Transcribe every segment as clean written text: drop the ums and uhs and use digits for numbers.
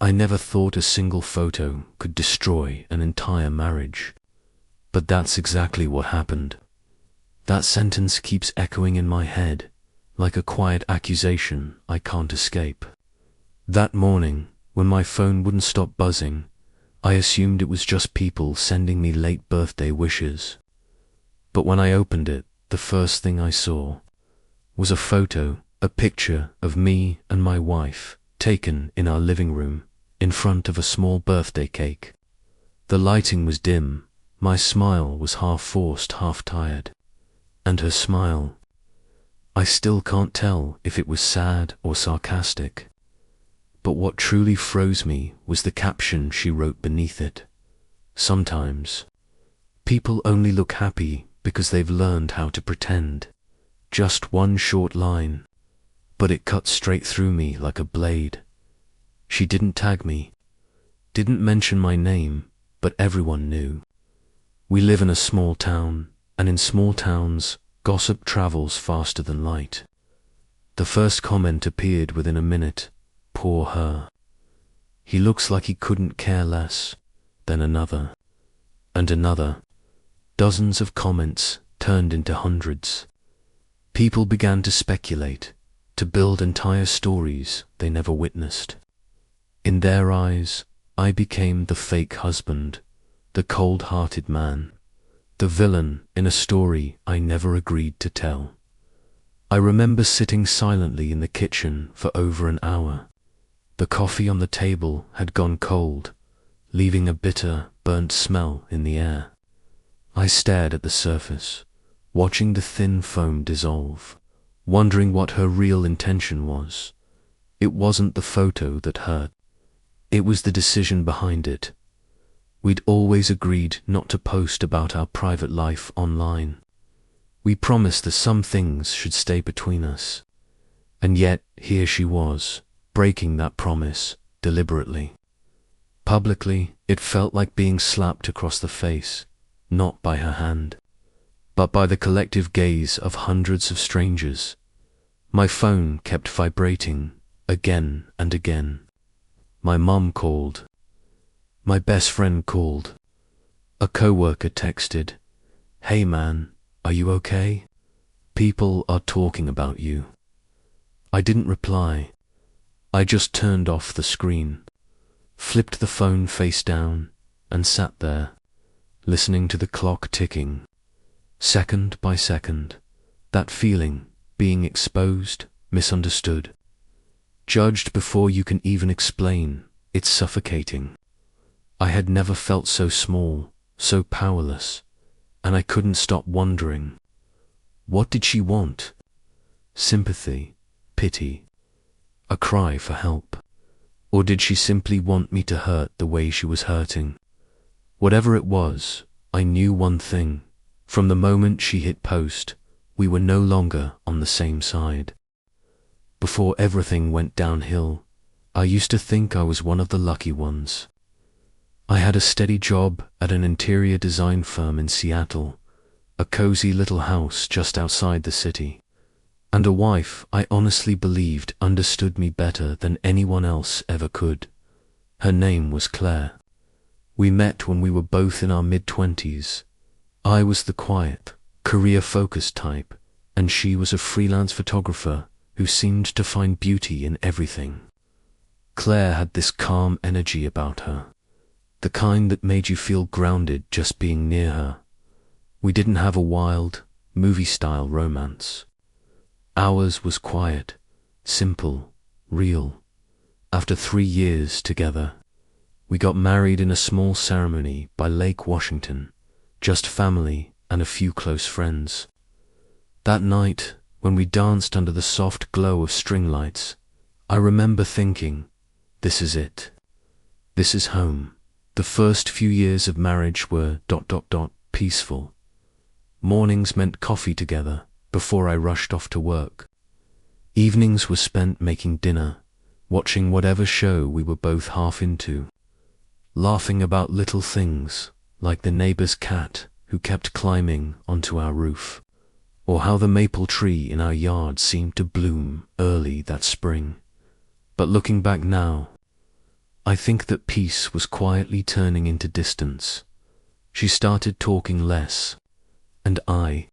I never thought a single photo could destroy an entire marriage. But that's exactly what happened. That sentence keeps echoing in my head, like a quiet accusation I can't escape. That morning, when my phone wouldn't stop buzzing, I assumed it was just people sending me late birthday wishes. But when I opened it, the first thing I saw was a photo, a picture of me and my wife, taken in our living room, in front of a small birthday cake. The lighting was dim, my smile was half forced, half tired. And her smile, I still can't tell if it was sad or sarcastic. But what truly froze me was the caption she wrote beneath it. Sometimes, people only look happy because they've learned how to pretend. Just one short line, but it cut straight through me like a blade. She didn't tag me, didn't mention my name, but everyone knew. We live in a small town, and in small towns, gossip travels faster than light. The first comment appeared within a minute. Poor her. He looks like he couldn't care less. Then another, and another. Dozens of comments turned into hundreds. People began to speculate, to build entire stories they never witnessed. In their eyes, I became the fake husband, the cold-hearted man, the villain in a story I never agreed to tell. I remember sitting silently in the kitchen for over an hour. The coffee on the table had gone cold, leaving a bitter, burnt smell in the air. I stared at the surface, watching the thin foam dissolve, wondering what her real intention was. It wasn't the photo that hurt. It was the decision behind it. We'd always agreed not to post about our private life online. We promised that some things should stay between us. And yet, here she was, breaking that promise, deliberately. Publicly, it felt like being slapped across the face, not by her hand, but by the collective gaze of hundreds of strangers. My phone kept vibrating, again and again. My mum called. My best friend called. A coworker texted, "Hey man, are you okay? People are talking about you." I didn't reply. I just turned off the screen, flipped the phone face down, and sat there, listening to the clock ticking. Second by second, that feeling, being exposed, misunderstood, judged before you can even explain, it's suffocating. I had never felt so small, so powerless, and I couldn't stop wondering, what did she want? Sympathy, pity, a cry for help? Or did she simply want me to hurt the way she was hurting? Whatever it was, I knew one thing. From the moment she hit post, we were no longer on the same side. Before everything went downhill, I used to think I was one of the lucky ones. I had a steady job at an interior design firm in Seattle, a cozy little house just outside the city, and a wife I honestly believed understood me better than anyone else ever could. Her name was Claire. We met when we were both in our mid-20s. I was the quiet, career-focused type, and she was a freelance photographer who seemed to find beauty in everything. Claire had this calm energy about her, the kind that made you feel grounded just being near her. We didn't have a wild, movie-style romance. Ours was quiet, simple, real. After 3 years together, we got married in a small ceremony by Lake Washington, just family and a few close friends. That night, when we danced under the soft glow of string lights, I remember thinking, this is it. This is home. The first few years of marriage were ... peaceful. Mornings meant coffee together before I rushed off to work. Evenings were spent making dinner, watching whatever show we were both half into, laughing about little things like the neighbor's cat who kept climbing onto our roof, or how the maple tree in our yard seemed to bloom early that spring. But looking back now, I think that peace was quietly turning into distance. She started talking less, and I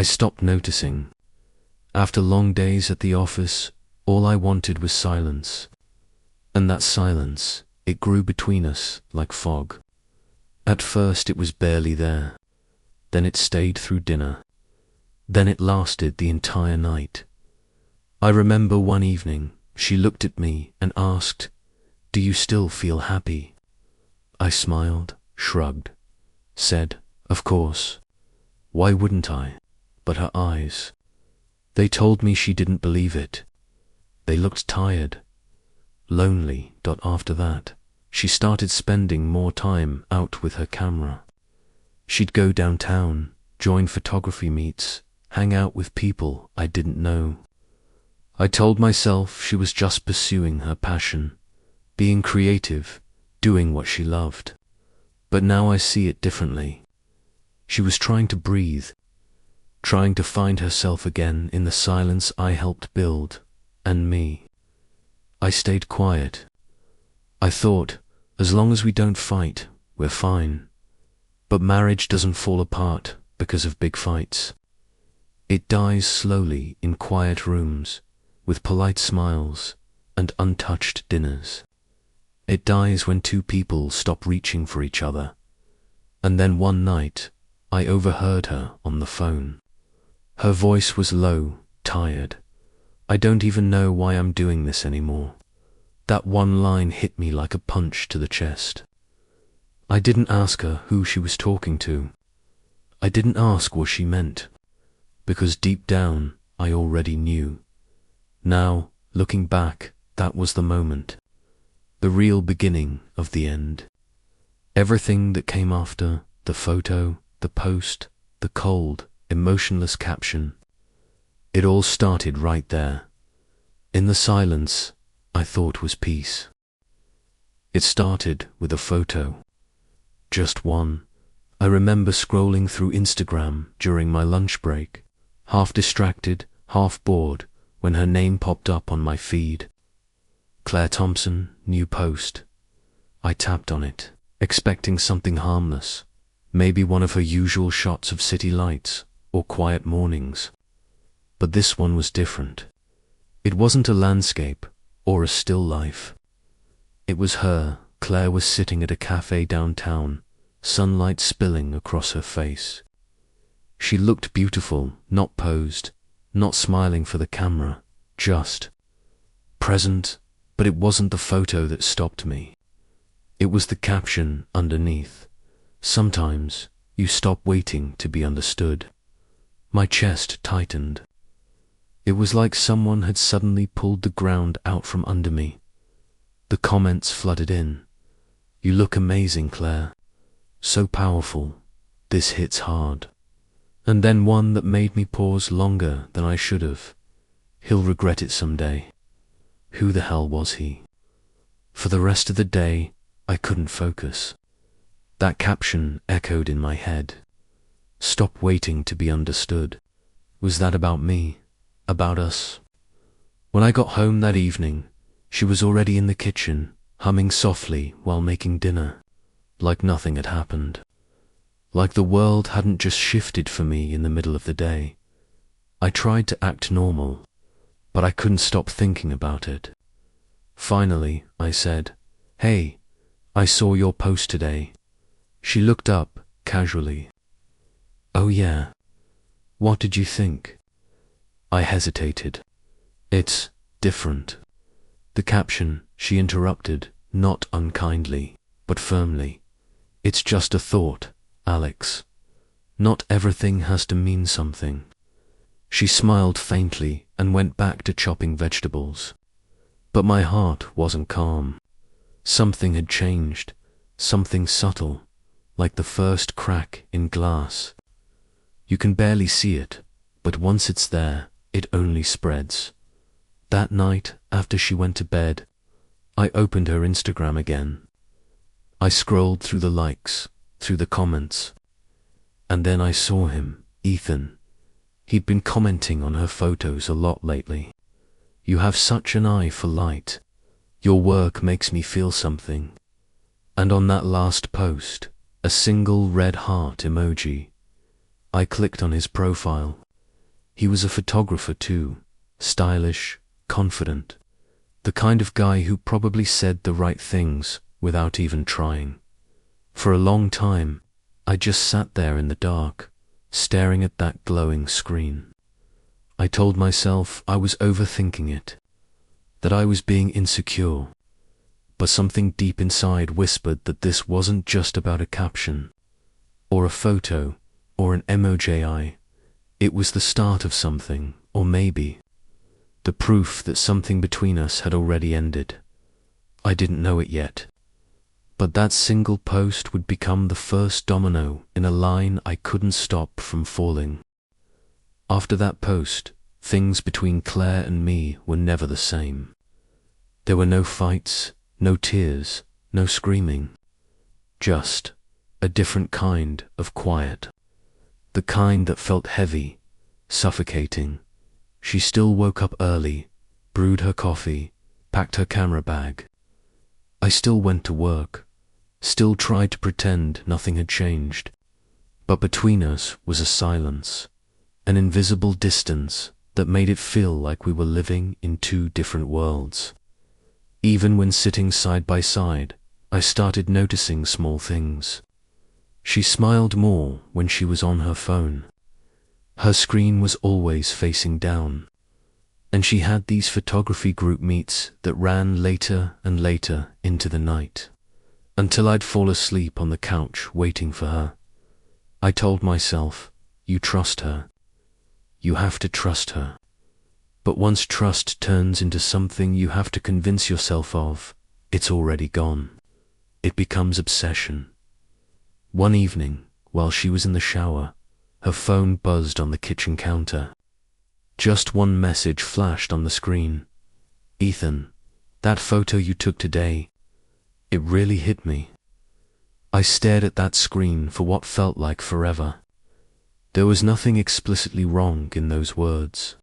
stopped noticing. After long days at the office, all I wanted was silence. And that silence, it grew between us like fog. At first it was barely there. Then it stayed through dinner. Then it lasted the entire night. I remember one evening, she looked at me and asked, "Do you still feel happy?" I smiled, shrugged, said, "Of course. Why wouldn't I?" But her eyes, they told me she didn't believe it. They looked tired, lonely. After that, she started spending more time out with her camera. She'd go downtown, join photography meets, hang out with people I didn't know. I told myself she was just pursuing her passion, being creative, doing what she loved. But now I see it differently. She was trying to breathe, trying to find herself again in the silence I helped build, and me. I stayed quiet. I thought, as long as we don't fight, we're fine. But marriage doesn't fall apart because of big fights. It dies slowly in quiet rooms, with polite smiles and untouched dinners. It dies when two people stop reaching for each other. And then one night, I overheard her on the phone. Her voice was low, tired. "I don't even know why I'm doing this anymore." That one line hit me like a punch to the chest. I didn't ask her who she was talking to. I didn't ask what she meant, because deep down I already knew. Now, looking back, that was the moment. The real beginning of the end. Everything that came after, the photo, the post, the cold, emotionless caption, it all started right there. In the silence I thought was peace. It started with a photo. Just one. I remember scrolling through Instagram during my lunch break, half distracted, half bored, when her name popped up on my feed. Claire Thompson, new post. I tapped on it, expecting something harmless, maybe one of her usual shots of city lights or quiet mornings. But this one was different. It wasn't a landscape or a still life. It was her. Claire was sitting at a cafe downtown, sunlight spilling across her face. She looked beautiful, not posed, not smiling for the camera, just present. But it wasn't the photo that stopped me. It was the caption underneath. Sometimes you stop waiting to be understood. My chest tightened. It was like someone had suddenly pulled the ground out from under me. The comments flooded in. "You look amazing, Claire. So powerful. This hits hard." And then one that made me pause longer than I should have. "He'll regret it someday." Who the hell was he? For the rest of the day, I couldn't focus. That caption echoed in my head. Stop waiting to be understood. Was that about me? About us? When I got home that evening, she was already in the kitchen, humming softly while making dinner, like nothing had happened. Like the world hadn't just shifted for me in the middle of the day. I tried to act normal, but I couldn't stop thinking about it. Finally, I said, "Hey, I saw your post today." She looked up, casually. "Oh yeah. What did you think?" I hesitated. "It's different." The caption, she interrupted, not unkindly, but firmly. "It's just a thought, Alex. Not everything has to mean something." She smiled faintly and went back to chopping vegetables. But my heart wasn't calm. Something had changed, something subtle, like the first crack in glass. You can barely see it, but once it's there, it only spreads. That night, after she went to bed, I opened her Instagram again. I scrolled through the likes, through the comments, and then I saw him, Ethan. He'd been commenting on her photos a lot lately. "You have such an eye for light. Your work makes me feel something. And on that last post, a single red heart emoji. I clicked on his profile. He was a photographer too, stylish, confident, the kind of guy who probably said the right things without even trying. For a long time, I just sat there in the dark, staring at that glowing screen. I told myself I was overthinking it, that I was being insecure, but something deep inside whispered that this wasn't just about a caption, or a photo, or an emoji. It was the start of something, or maybe the proof that something between us had already ended. I didn't know it yet, but that single post would become the first domino in a line I couldn't stop from falling. After that post, things between Claire and me were never the same. There were no fights, no tears, no screaming. Just a different kind of quiet. The kind that felt heavy, suffocating. She still woke up early, brewed her coffee, packed her camera bag. I still went to work, still tried to pretend nothing had changed. But between us was a silence, an invisible distance that made it feel like we were living in two different worlds. Even when sitting side by side, I started noticing small things. She smiled more when she was on her phone. Her screen was always facing down, and she had these photography group meets that ran later and later into the night, until I'd fall asleep on the couch waiting for her. I told myself, you trust her. You have to trust her. But once trust turns into something you have to convince yourself of, it's already gone. It becomes obsession. One evening, while she was in the shower, her phone buzzed on the kitchen counter. Just one message flashed on the screen. Ethan, that photo you took today, it really hit me. I stared at that screen for what felt like forever. There was nothing explicitly wrong in those words,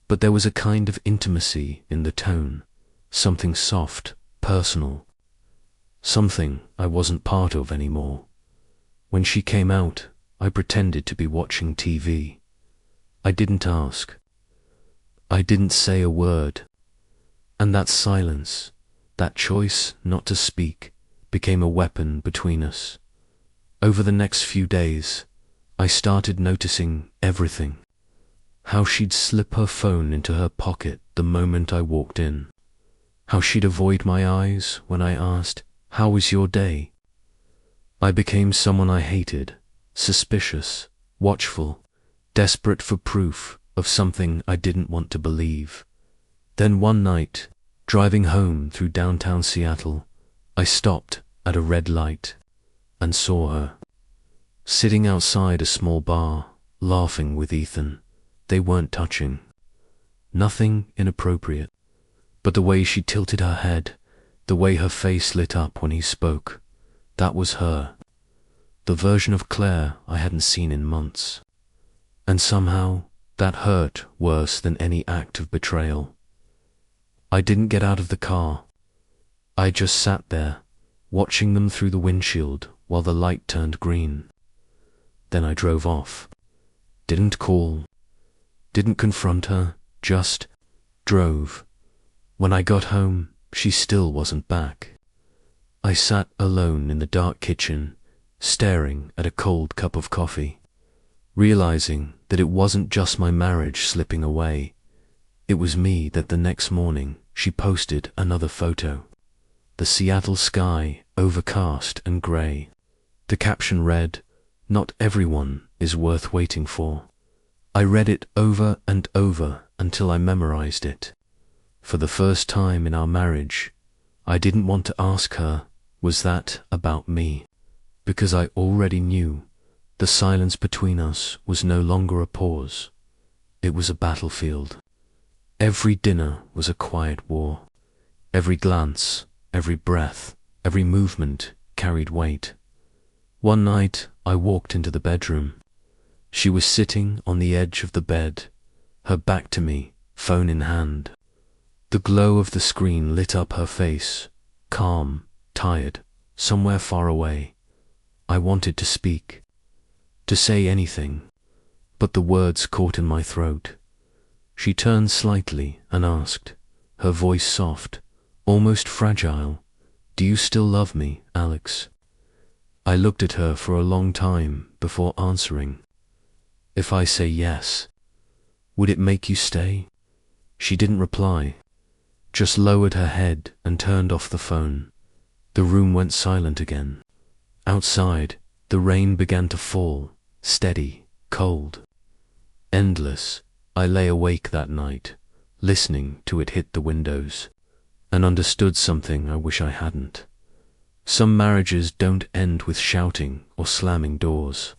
but there was a kind of intimacy in the tone, something soft, personal, something I wasn't part of anymore. When she came out, I pretended to be watching TV. I didn't ask. I didn't say a word. And that silence, that choice not to speak, became a weapon between us. Over the next few days, I started noticing everything. How she'd slip her phone into her pocket the moment I walked in. How she'd avoid my eyes when I asked, "How was your day?" I became someone I hated, suspicious, watchful, desperate for proof of something I didn't want to believe. Then one night, driving home through downtown Seattle, I stopped at a red light and saw her, sitting outside a small bar, laughing with Ethan. They weren't touching. Nothing inappropriate, but the way she tilted her head, the way her face lit up when he spoke, that was her. The version of Claire I hadn't seen in months. And somehow, that hurt worse than any act of betrayal. I didn't get out of the car. I just sat there, watching them through the windshield while the light turned green. Then I drove off. Didn't call. Didn't confront her, just drove. When I got home, she still wasn't back. I sat alone in the dark kitchen, staring at a cold cup of coffee, realizing that it wasn't just my marriage slipping away. It was me that the next morning she posted another photo. The Seattle sky, overcast and grey. The caption read, "Not everyone is worth waiting for." I read it over and over until I memorized it. For the first time in our marriage, I didn't want to ask her, was that about me? Because I already knew the silence between us was no longer a pause. It was a battlefield. Every dinner was a quiet war. Every glance, every breath, every movement carried weight. One night, I walked into the bedroom. She was sitting on the edge of the bed, her back to me, phone in hand. The glow of the screen lit up her face, calm, tired, somewhere far away. I wanted to speak, to say anything, but the words caught in my throat. She turned slightly and asked, her voice soft, almost fragile, "Do you still love me, Alex?" I looked at her for a long time before answering. "If I say yes, would it make you stay?" She didn't reply, just lowered her head and turned off the phone. The room went silent again. Outside, the rain began to fall, steady, cold, endless. I lay awake that night, listening to it hit the windows, and understood something I wish I hadn't. Some marriages don't end with shouting or slamming doors.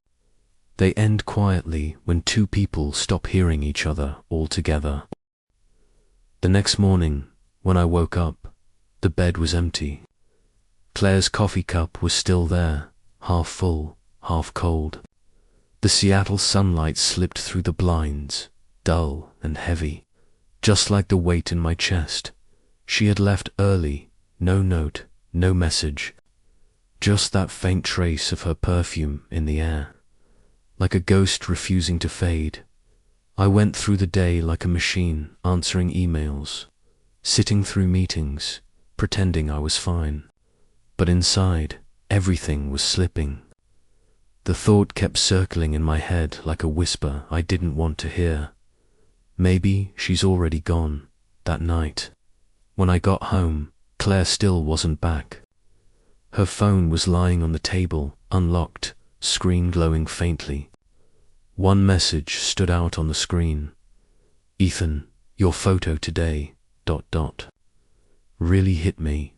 They end quietly when two people stop hearing each other altogether. The next morning, when I woke up, the bed was empty. Claire's coffee cup was still there, half full, half cold. The Seattle sunlight slipped through the blinds, dull and heavy, just like the weight in my chest. She had left early, no note, no message, just that faint trace of her perfume in the air, like a ghost refusing to fade. I went through the day like a machine, answering emails, sitting through meetings, pretending I was fine. But inside, everything was slipping. The thought kept circling in my head like a whisper I didn't want to hear. Maybe she's already gone. That night, when I got home, Claire still wasn't back. Her phone was lying on the table, unlocked, screen glowing faintly. One message stood out on the screen. "Ethan, your photo today, ... Really hit me.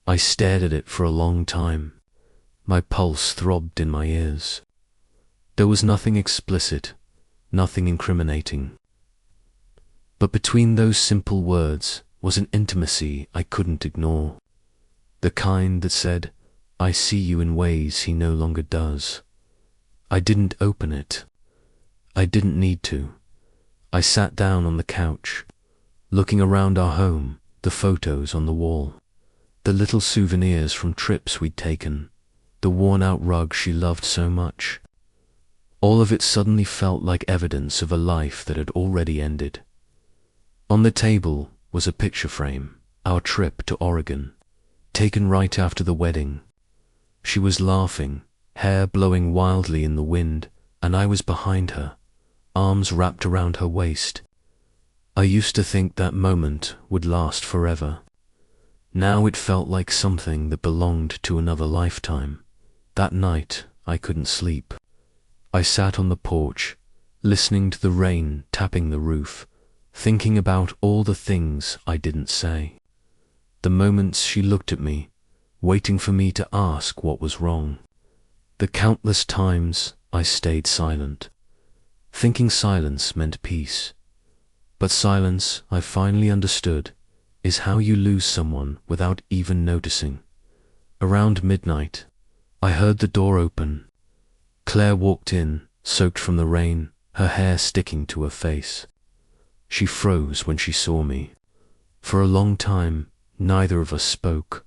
I stared at it for a long time. My pulse throbbed in my ears. There was nothing explicit, nothing incriminating. But between those simple words was an intimacy I couldn't ignore. The kind that said, "I see you in ways he no longer does." I didn't open it. I didn't need to. I sat down on the couch, looking around our home, the photos on the wall, the little souvenirs from trips we'd taken, the worn-out rug she loved so much. All of it suddenly felt like evidence of a life that had already ended. On the table was a picture frame, our trip to Oregon, taken right after the wedding. She was laughing, hair blowing wildly in the wind, and I was behind her, arms wrapped around her waist. I used to think that moment would last forever. Now it felt like something that belonged to another lifetime. That night, I couldn't sleep. I sat on the porch, listening to the rain tapping the roof, thinking about all the things I didn't say. The moments she looked at me, waiting for me to ask what was wrong. The countless times I stayed silent, thinking silence meant peace. But silence, I finally understood, is how you lose someone without even noticing. Around midnight, I heard the door open. Claire walked in, soaked from the rain, her hair sticking to her face. She froze when she saw me. For a long time, neither of us spoke.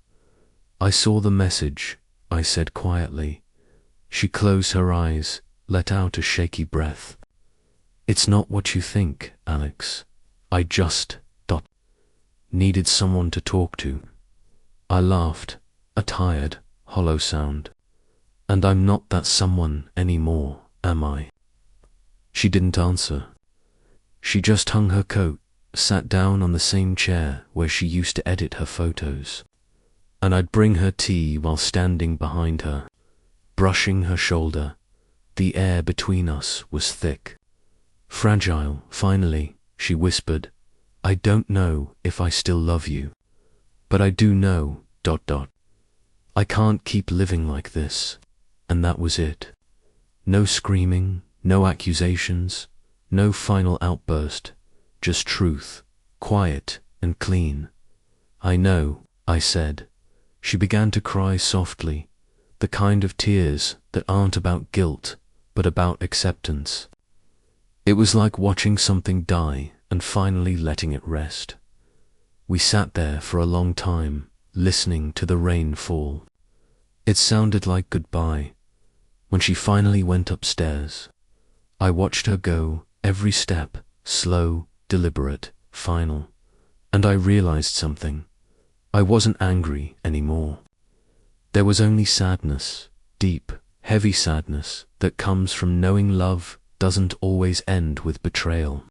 "I saw the message," I said quietly. She closed her eyes, let out a shaky breath. "It's not what you think, Alex. I just needed someone to talk to." I laughed, a tired, hollow sound. "And I'm not that someone anymore, am I?" She didn't answer. She just hung her coat, sat down on the same chair where she used to edit her photos. And I'd bring her tea while standing behind her, brushing her shoulder. The air between us was thick. "Fragile, finally," she whispered. "I don't know if I still love you, but I do know, ... I can't keep living like this." And that was it. No screaming, no accusations, no final outburst, just truth, quiet and clean. "I know," I said. She began to cry softly, the kind of tears that aren't about guilt, but about acceptance. It was like watching something die and finally letting it rest. We sat there for a long time, listening to the rain fall. It sounded like goodbye. When she finally went upstairs, I watched her go, every step, slow, deliberate, final. And I realized something. I wasn't angry anymore. There was only sadness, deep, heavy sadness that comes from knowing love doesn't always end with betrayal.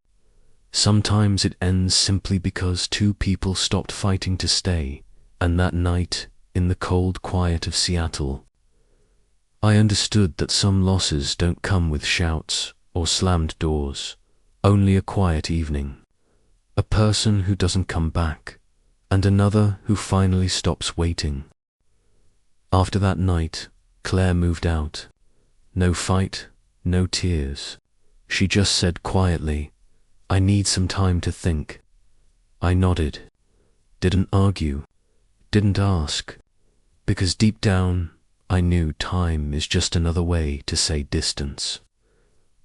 Sometimes it ends simply because two people stopped fighting to stay, and that night, in the cold quiet of Seattle, I understood that some losses don't come with shouts or slammed doors, only a quiet evening, a person who doesn't come back, and another who finally stops waiting. After that night, Claire moved out. No fight, no tears. She just said quietly, "I need some time to think." I nodded. Didn't argue. Didn't ask. Because deep down, I knew time is just another way to say distance.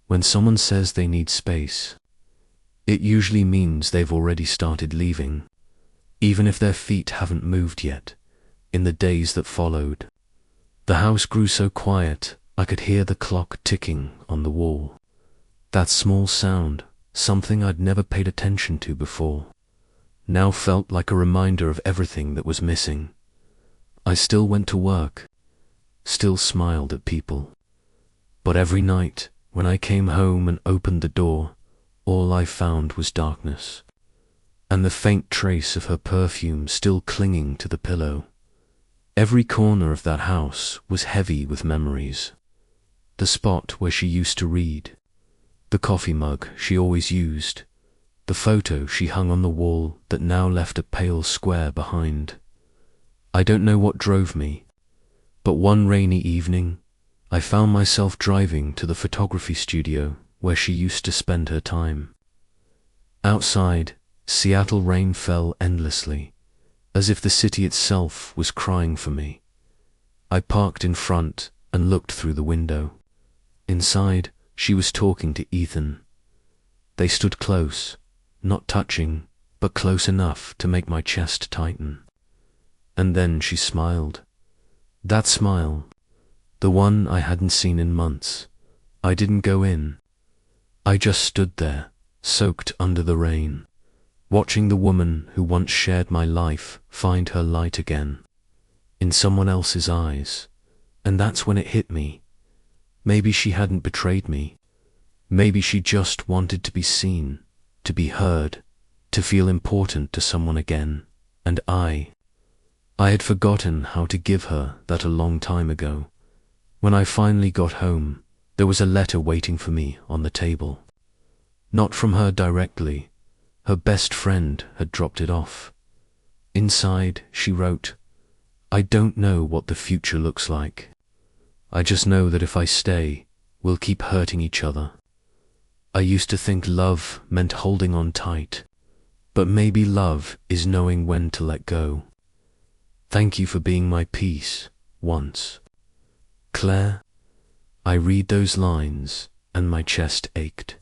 When someone says they need space, it usually means they've already started leaving, even if their feet haven't moved yet. In the days that followed, the house grew so quiet I could hear the clock ticking on the wall. That small sound, something I'd never paid attention to before, now felt like a reminder of everything that was missing. I still went to work, still smiled at people. But every night, when I came home and opened the door, all I found was darkness, and the faint trace of her perfume still clinging to the pillow. Every corner of that house was heavy with memories. The spot where she used to read, the coffee mug she always used, the photo she hung on the wall that now left a pale square behind. I don't know what drove me, but one rainy evening, I found myself driving to the photography studio where she used to spend her time. Outside, Seattle rain fell endlessly, as if the city itself was crying for me. I parked in front and looked through the window. Inside, she was talking to Ethan. They stood close, not touching, but close enough to make my chest tighten. And then she smiled. That smile, the one I hadn't seen in months. I didn't go in. I just stood there, soaked under the rain, watching the woman who once shared my life find her light again, in someone else's eyes. And that's when it hit me. Maybe she hadn't betrayed me. Maybe she just wanted to be seen, to be heard, to feel important to someone again. And I had forgotten how to give her that a long time ago. When I finally got home, there was a letter waiting for me on the table. Not from her directly. Her best friend had dropped it off. Inside, she wrote, "I don't know what the future looks like. I just know that if I stay, we'll keep hurting each other. I used to think love meant holding on tight, but maybe love is knowing when to let go. Thank you for being my peace, once." Claire, I read those lines and my chest ached.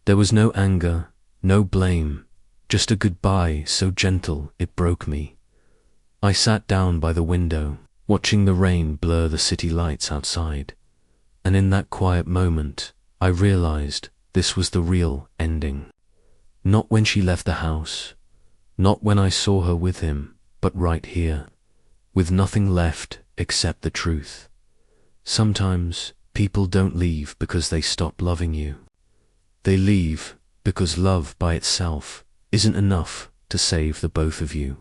There was no anger, no blame, just a goodbye so gentle it broke me. I sat down by the window, watching the rain blur the city lights outside, and in that quiet moment, I realized this was the real ending. Not when she left the house, not when I saw her with him, but right here, with nothing left except the truth. Sometimes people don't leave because they stop loving you. They leave because love by itself isn't enough to save the both of you.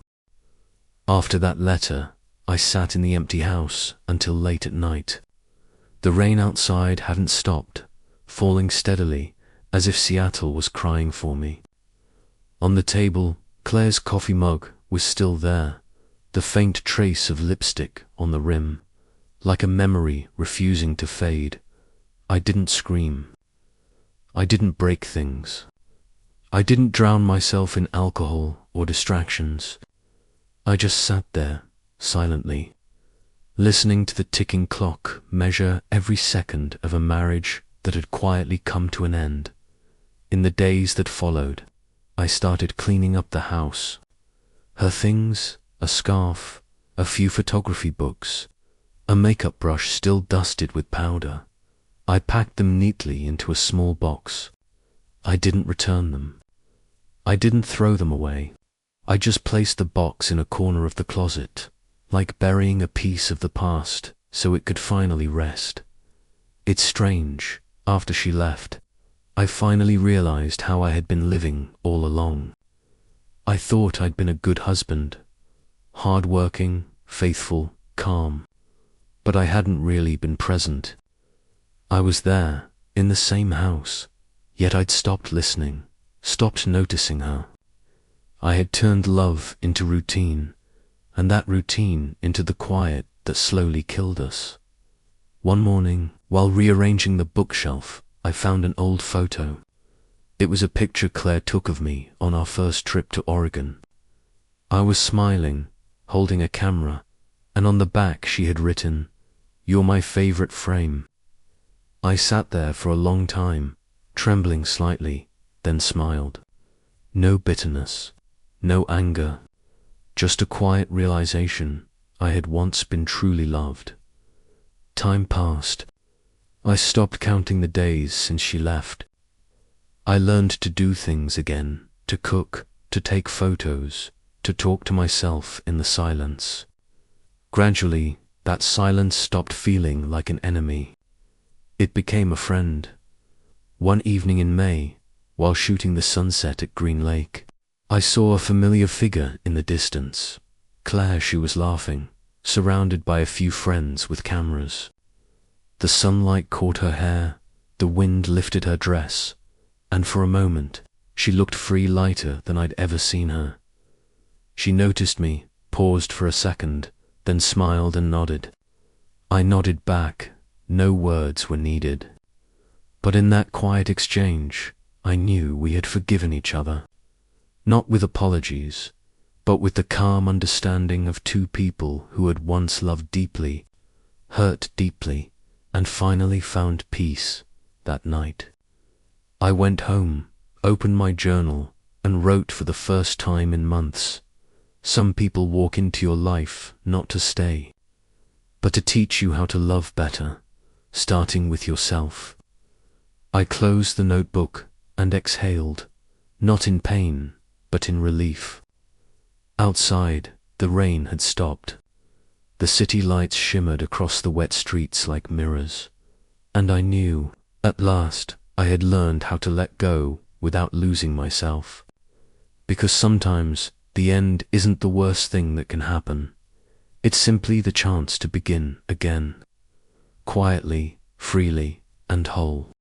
After that letter, I sat in the empty house until late at night. The rain outside hadn't stopped, falling steadily, as if Seattle was crying for me. On the table, Claire's coffee mug was still there, the faint trace of lipstick on the rim, like a memory refusing to fade. I didn't scream. I didn't break things. I didn't drown myself in alcohol or distractions. I just sat there, silently, listening to the ticking clock measure every second of a marriage that had quietly come to an end. In the days that followed, I started cleaning up the house. Her things, a scarf, a few photography books, a makeup brush still dusted with powder. I packed them neatly into a small box. I didn't return them. I didn't throw them away. I just placed the box in a corner of the closet, like burying a piece of the past so it could finally rest. It's strange, after she left, I finally realized how I had been living all along. I thought I'd been a good husband, hard-working, faithful, calm, but I hadn't really been present. I was there, in the same house, yet I'd stopped listening, stopped noticing her. I had turned love into routine, and that routine into the quiet that slowly killed us. One morning, while rearranging the bookshelf, I found an old photo. It was a picture Claire took of me on our first trip to Oregon. I was smiling, holding a camera, and on the back she had written, "You're my favorite frame." I sat there for a long time, trembling slightly, then smiled. No bitterness, no anger, just a quiet realization I had once been truly loved. Time passed. I stopped counting the days since she left. I learned to do things again, to cook, to take photos, to talk to myself in the silence. Gradually, that silence stopped feeling like an enemy. It became a friend. One evening in May, while shooting the sunset at Green Lake, I saw a familiar figure in the distance. Claire, she was laughing, surrounded by a few friends with cameras. The sunlight caught her hair, the wind lifted her dress, and for a moment, she looked free, lighter than I'd ever seen her. She noticed me, paused for a second, then smiled and nodded. I nodded back. No words were needed. But in that quiet exchange, I knew we had forgiven each other. Not with apologies, but with the calm understanding of two people who had once loved deeply, hurt deeply, and finally found peace that night. I went home, opened my journal, and wrote for the first time in months. Some people walk into your life not to stay, but to teach you how to love better, starting with yourself. I closed the notebook and exhaled, not in pain, but in relief. Outside, the rain had stopped. The city lights shimmered across the wet streets like mirrors, and I knew, at last, I had learned how to let go without losing myself. Because sometimes the end isn't the worst thing that can happen. It's simply the chance to begin again, quietly, freely, and whole.